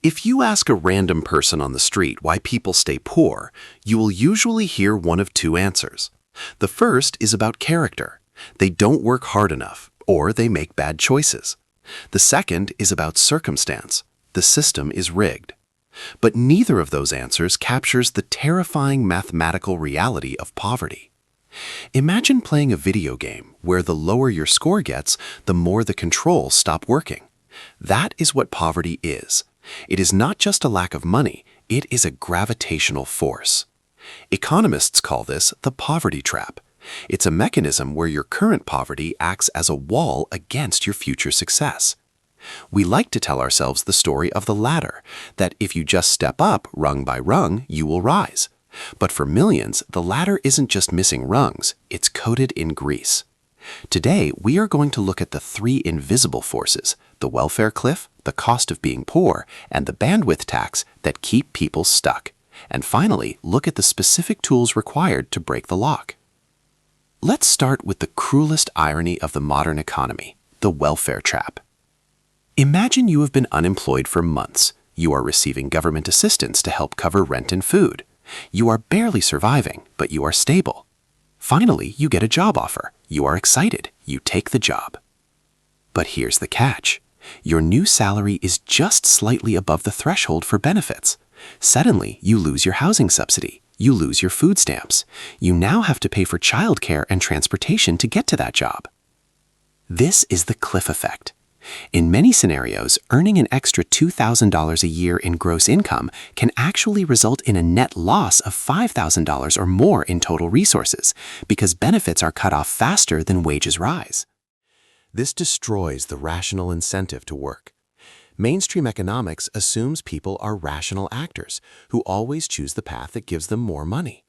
If you ask a random person on the street why people stay poor, you will usually hear one of two answers. The first is about character. They don't work hard enough, or they make bad choices. The second is about circumstance. The system is rigged. But neither of those answers captures the terrifying mathematical reality of poverty. Imagine playing a video game where the lower your score gets, the more the controls stop working. That is what poverty is. It is not just a lack of money, it is a gravitational force. Economists call this the poverty trap. It's a mechanism where your current poverty acts as a wall against your future success. We like to tell ourselves the story of the ladder, that if you just step up rung by rung, you will rise. But for millions, the ladder isn't just missing rungs, it's coated in grease. Today, we are going to look at the three invisible forces, the welfare cliff, the cost of being poor, and the bandwidth tax that keep people stuck. And finally, look at the specific tools required to break the lock. Let's start with the cruelest irony of the modern economy, the welfare trap. Imagine you have been unemployed for months. You are receiving government assistance to help cover rent and food. You are barely surviving, but you are stable. Finally, you get a job offer. You are excited. You take the job. But here's the catch. Your new salary is just slightly above the threshold for benefits. Suddenly, you lose your housing subsidy. You lose your food stamps. You now have to pay for childcare and transportation to get to that job. This is the cliff effect. In many scenarios, earning an extra $2,000 a year in gross income can actually result in a net loss of $5,000 or more in total resources because benefits are cut off faster than wages rise. This destroys the rational incentive to work. Mainstream economics assumes people are rational actors who always choose the path that gives them more money.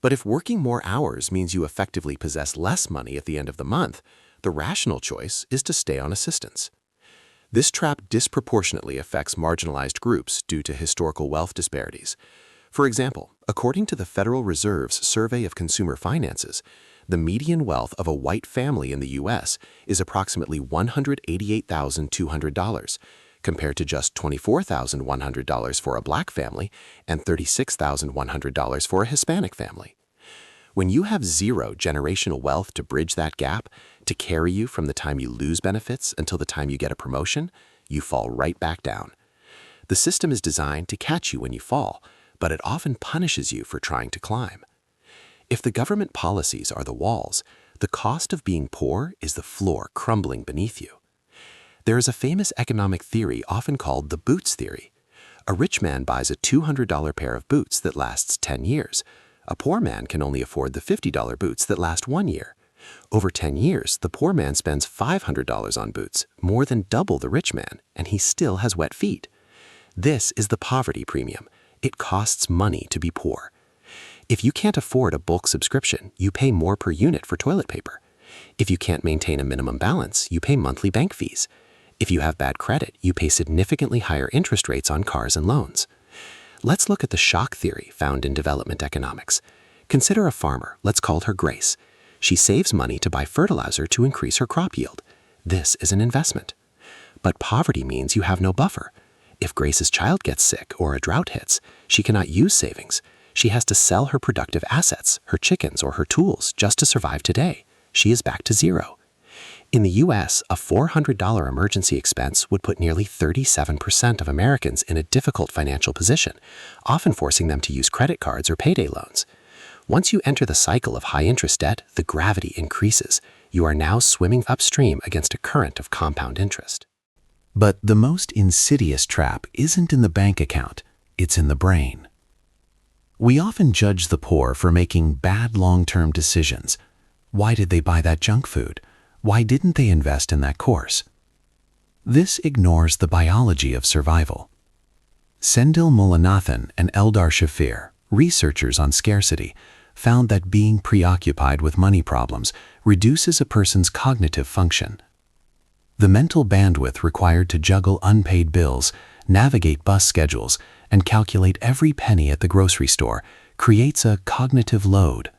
But if working more hours means you effectively possess less money at the end of the month, the rational choice is to stay on assistance. This trap disproportionately affects marginalized groups due to historical wealth disparities. For example, according to the Federal Reserve's Survey of Consumer Finances, the median wealth of a white family in the U.S. is approximately $188,200, compared to just $24,100 for a black family and $36,100 for a Hispanic family. When you have zero generational wealth to bridge that gap, to carry you from the time you lose benefits until the time you get a promotion, you fall right back down. The system is designed to catch you when you fall, but it often punishes you for trying to climb. If the government policies are the walls, the cost of being poor is the floor crumbling beneath you. There is a famous economic theory often called the boots theory. A rich man buys a $200 pair of boots that lasts 10 years. A poor man can only afford the $50 boots that last 1 year. Over 10 years, the poor man spends $500 on boots, more than double the rich man, and he still has wet feet. This is the poverty premium. It costs money to be poor. If you can't afford a bulk subscription, you pay more per unit for toilet paper. If you can't maintain a minimum balance, you pay monthly bank fees. If you have bad credit, you pay significantly higher interest rates on cars and loans. Let's look at the shock theory found in development economics. Consider a farmer, let's call her Grace. She saves money to buy fertilizer to increase her crop yield. This is an investment. But poverty means you have no buffer. If Grace's child gets sick or a drought hits, she cannot use savings. She has to sell her productive assets, her chickens or her tools, just to survive today. She is back to zero. In the U.S., a $400 emergency expense would put nearly 37% of Americans in a difficult financial position, often forcing them to use credit cards or payday loans. Once you enter the cycle of high-interest debt, the gravity increases. You are now swimming upstream against a current of compound interest. But the most insidious trap isn't in the bank account, it's in the brain. We often judge the poor for making bad long-term decisions. Why did they buy that junk food? Why didn't they invest in that course? This ignores the biology of survival. Sendil Mullainathan and Eldar Shafir, researchers on scarcity, found that being preoccupied with money problems reduces a person's cognitive function. The mental bandwidth required to juggle unpaid bills, navigate bus schedules, and calculate every penny at the grocery store creates a cognitive load.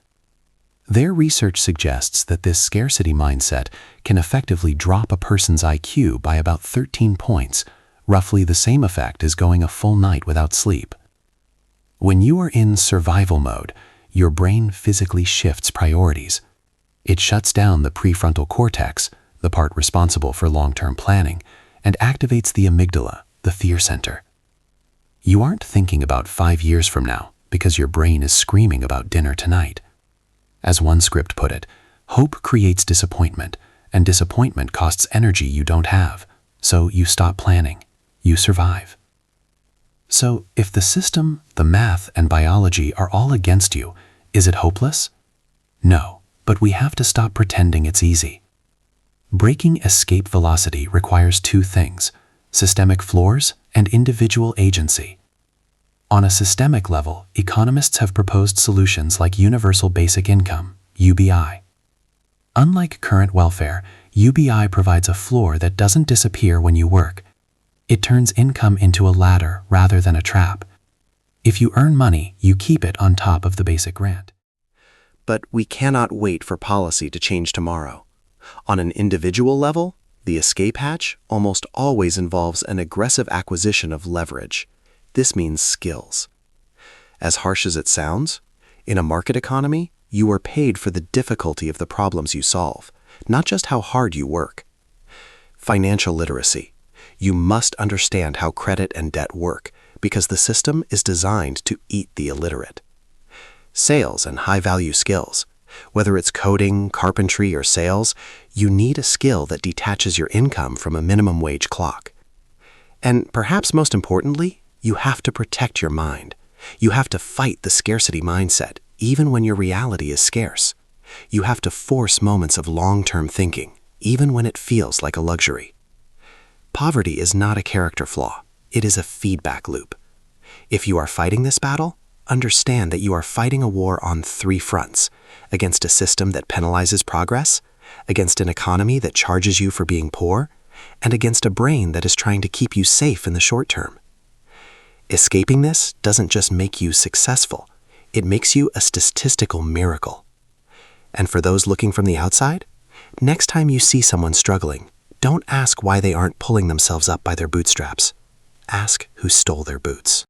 Their research suggests that this scarcity mindset can effectively drop a person's IQ by about 13 points, roughly the same effect as going a full night without sleep. When you are in survival mode, your brain physically shifts priorities. It shuts down the prefrontal cortex, the part responsible for long-term planning, and activates the amygdala, the fear center. You aren't thinking about 5 years from now because your brain is screaming about dinner tonight. As one script put it, hope creates disappointment, and disappointment costs energy you don't have, so you stop planning. You survive. So, if the system, the math, and biology are all against you, is it hopeless? No, but we have to stop pretending it's easy. Breaking escape velocity requires 2 things: systemic floors and individual agency. On a systemic level, economists have proposed solutions like universal basic income, UBI. Unlike current welfare, UBI provides a floor that doesn't disappear when you work. It turns income into a ladder rather than a trap. If you earn money, you keep it on top of the basic grant. But we cannot wait for policy to change tomorrow. On an individual level, the escape hatch almost always involves an aggressive acquisition of leverage. This means skills. As harsh as it sounds, in a market economy, you are paid for the difficulty of the problems you solve, not just how hard you work. Financial literacy. You must understand how credit and debt work because the system is designed to eat the illiterate. Sales and high-value skills. Whether it's coding, carpentry, or sales, you need a skill that detaches your income from a minimum wage clock. And perhaps most importantly, you have to protect your mind. You have to fight the scarcity mindset, even when your reality is scarce. You have to force moments of long-term thinking, even when it feels like a luxury. Poverty is not a character flaw. It is a feedback loop. If you are fighting this battle, understand that you are fighting a war on 3 fronts: against a system that penalizes progress, against an economy that charges you for being poor, and against a brain that is trying to keep you safe in the short term. Escaping this doesn't just make you successful, it makes you a statistical miracle. And for those looking from the outside, next time you see someone struggling, don't ask why they aren't pulling themselves up by their bootstraps. Ask who stole their boots.